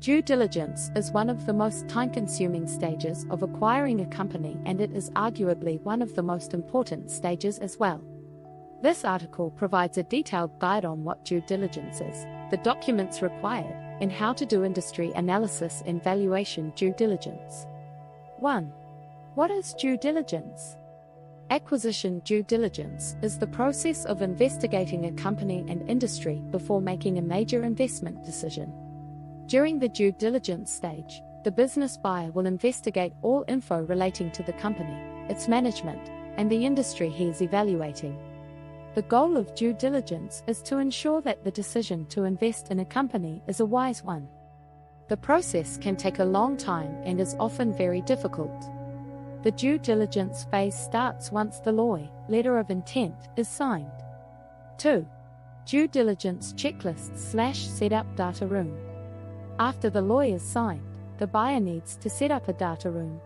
Due diligence is one of the most time-consuming stages of acquiring a company, and it is arguably one of the most important stages as well. This article provides a detailed guide on what due diligence is, the documents required, and how to do industry analysis and valuation due diligence. 1. What is due diligence? Acquisition due diligence is the process of investigating a company and industry before making a major investment decision. During the due diligence stage, the business buyer will investigate all info relating to the company, its management, and the industry he is evaluating. The goal of due diligence is to ensure that the decision to invest in a company is a wise one. The process can take a long time and is often very difficult. The due diligence phase starts once the LOI, letter of intent, is signed. 2. Due Diligence Checklist / Setup Data Room. After the LOI is signed, the buyer needs to set up a data room.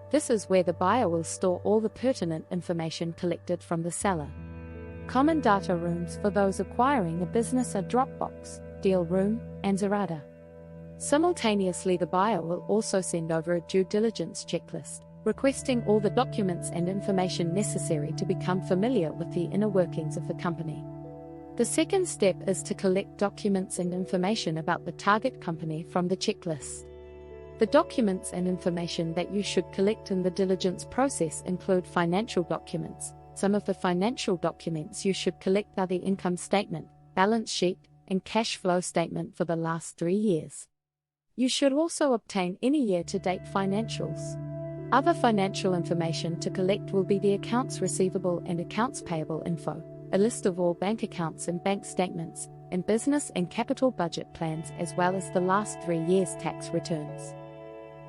This is where the buyer will store all the pertinent information collected from the seller. Common data rooms for those acquiring a business are Dropbox, Deal Room, and Zerada. Simultaneously, the buyer will also send over a due diligence checklist, requesting all the documents and information necessary to become familiar with the inner workings of the company. The second step is to collect documents and information about the target company from the checklist. The documents and information that you should collect in the diligence process include financial documents. Some of the financial documents you should collect are the income statement, balance sheet, and cash flow statement for the last 3 years. You should also obtain any year-to-date financials. Other financial information to collect will be the accounts receivable and accounts payable info, a list of all bank accounts and bank statements, and business and capital budget plans, as well as the last 3 years' tax returns.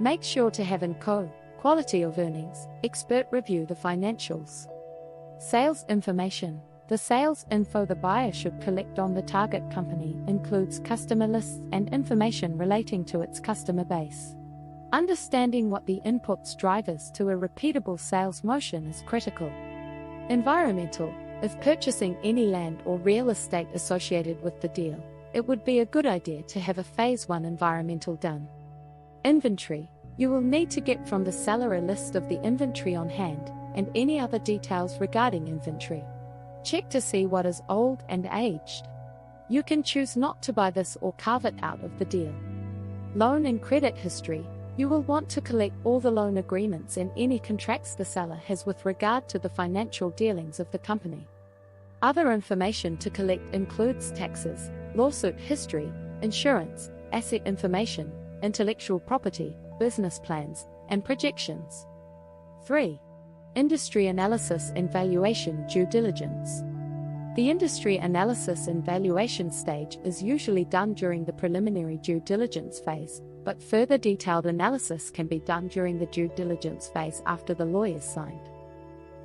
Make sure to have quality of earnings, expert review the financials. Sales information. The sales info the buyer should collect on the target company includes customer lists and information relating to its customer base. Understanding what the inputs drivers to a repeatable sales motion is critical. Environmental. If purchasing any land or real estate associated with the deal, it would be a good idea to have a Phase 1 environmental done. Inventory. You will need to get from the seller a list of the inventory on hand, and any other details regarding inventory. Check to see what is old and aged. You can choose not to buy this or carve it out of the deal. Loan and credit history. You will want to collect all the loan agreements and any contracts the seller has with regard to the financial dealings of the company. Other information to collect includes taxes, lawsuit history, insurance, asset information, intellectual property, business plans, and projections. 3. Industry analysis and valuation due diligence. The industry analysis and valuation stage is usually done during the preliminary due diligence phase, but further detailed analysis can be done during the due diligence phase after the LOI is signed.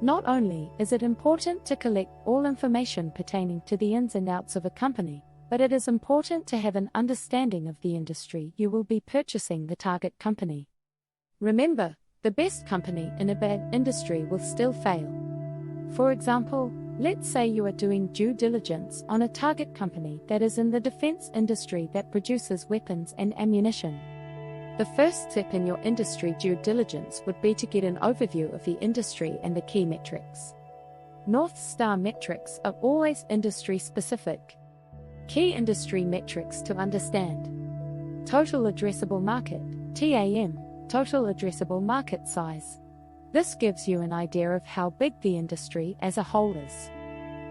Not only is it important to collect all information pertaining to the ins and outs of a company, but it is important to have an understanding of the industry you will be purchasing the target company. Remember, the best company in a bad industry will still fail. For example, let's say you are doing due diligence on a target company that is in the defense industry that produces weapons and ammunition. The first step in your industry due diligence would be to get an overview of the industry and the key metrics. North Star metrics are always industry-specific. Key industry metrics to understand: total addressable market, TAM, total addressable market size. This gives you an idea of how big the industry as a whole is.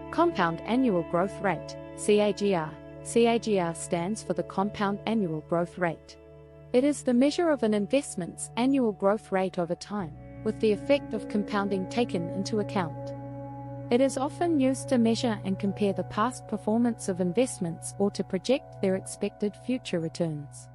Compound annual growth rate, CAGR. CAGR stands for the compound annual growth rate. It is the measure of an investment's annual growth rate over time, with the effect of compounding taken into account. It is often used to measure and compare the past performance of investments or to project their expected future returns.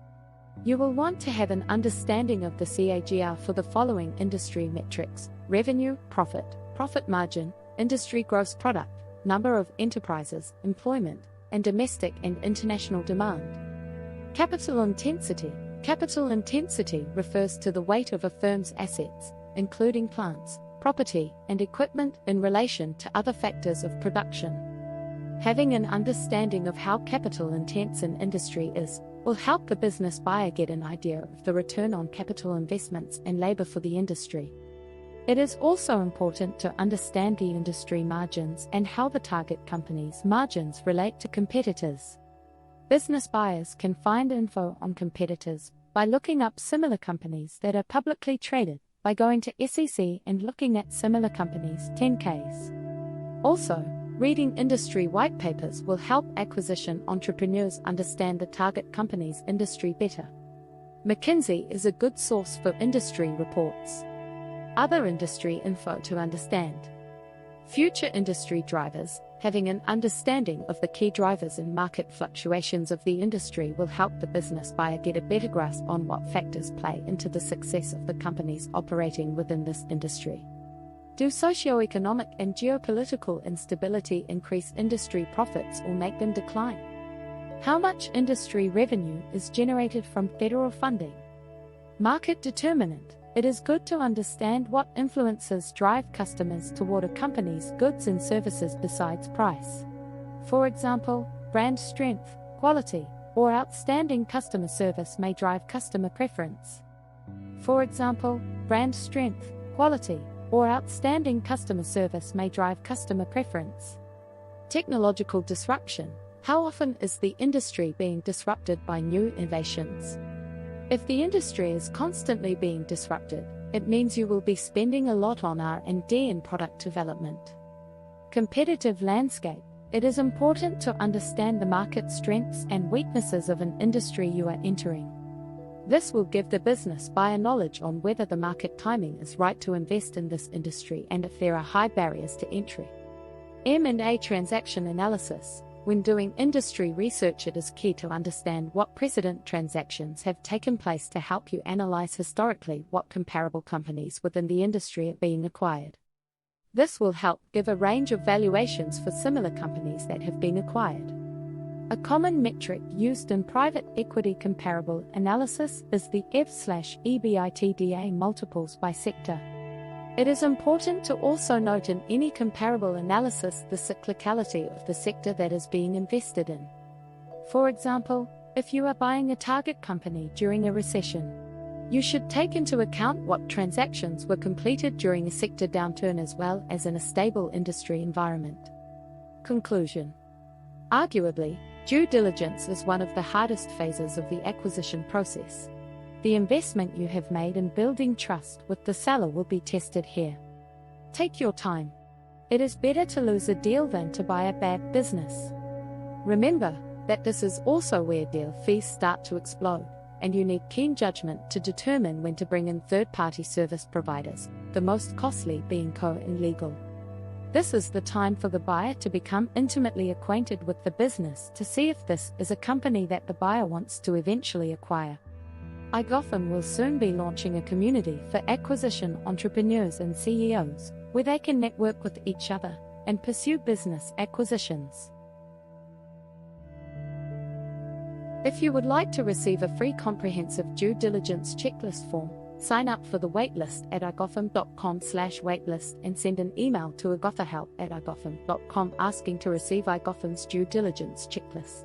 You will want to have an understanding of the CAGR for the following industry metrics: revenue, profit margin, industry gross product, number of enterprises, employment, and domestic and international demand. Capital intensity. Capital intensity refers to the weight of a firm's assets, including plants, property, and equipment in relation to other factors of production. Having an understanding of how capital intense an industry is, will help the business buyer get an idea of the return on capital investments and labor for the industry. It is also important to understand the industry margins and how the target company's margins relate to competitors. Business buyers can find info on competitors by looking up similar companies that are publicly traded, by going to SEC and looking at similar companies' 10Ks. Also, reading industry white papers will help acquisition entrepreneurs understand the target company's industry better. McKinsey is a good source for industry reports. Other industry info to understand. Future industry drivers. Having an understanding of the key drivers and market fluctuations of the industry will help the business buyer get a better grasp on what factors play into the success of the companies operating within this industry. Do socioeconomic and geopolitical instability increase industry profits or make them decline? How much industry revenue is generated from federal funding? Market determinant. It is good to understand what influences drive customers toward a company's goods and services besides price. For example, brand strength, quality, or outstanding customer service may drive customer preference. For example, brand strength, quality, or outstanding customer service may drive customer preference. Technological disruption. How often is the industry being disrupted by new innovations? If the industry is constantly being disrupted, it means you will be spending a lot on R&D and product development. Competitive landscape. It is important to understand the market strengths and weaknesses of an industry you are entering. This will give the business buyer knowledge on whether the market timing is right to invest in this industry and if there are high barriers to entry. M&A transaction analysis. When doing industry research, it is key to understand what precedent transactions have taken place to help you analyze historically what comparable companies within the industry are being acquired. This will help give a range of valuations for similar companies that have been acquired. A common metric used in private equity comparable analysis is the EV/EBITDA multiples by sector. It is important to also note in any comparable analysis the cyclicality of the sector that is being invested in. For example, if you are buying a target company during a recession, you should take into account what transactions were completed during a sector downturn as well as in a stable industry environment. Conclusion. Arguably, due diligence is one of the hardest phases of the acquisition process. The investment you have made in building trust with the seller will be tested here. Take your time. It is better to lose a deal than to buy a bad business. Remember that this is also where deal fees start to explode, and you need keen judgment to determine when to bring in third-party service providers, the most costly being co and legal. This is the time for the buyer to become intimately acquainted with the business to see if this is a company that the buyer wants to eventually acquire. iGotham will soon be launching a community for acquisition entrepreneurs and CEOs, where they can network with each other and pursue business acquisitions. If you would like to receive a free comprehensive due diligence checklist form, sign up for the waitlist at igotham.com/waitlist and send an email to igotham@igotham.com asking to receive iGotham's due diligence checklist.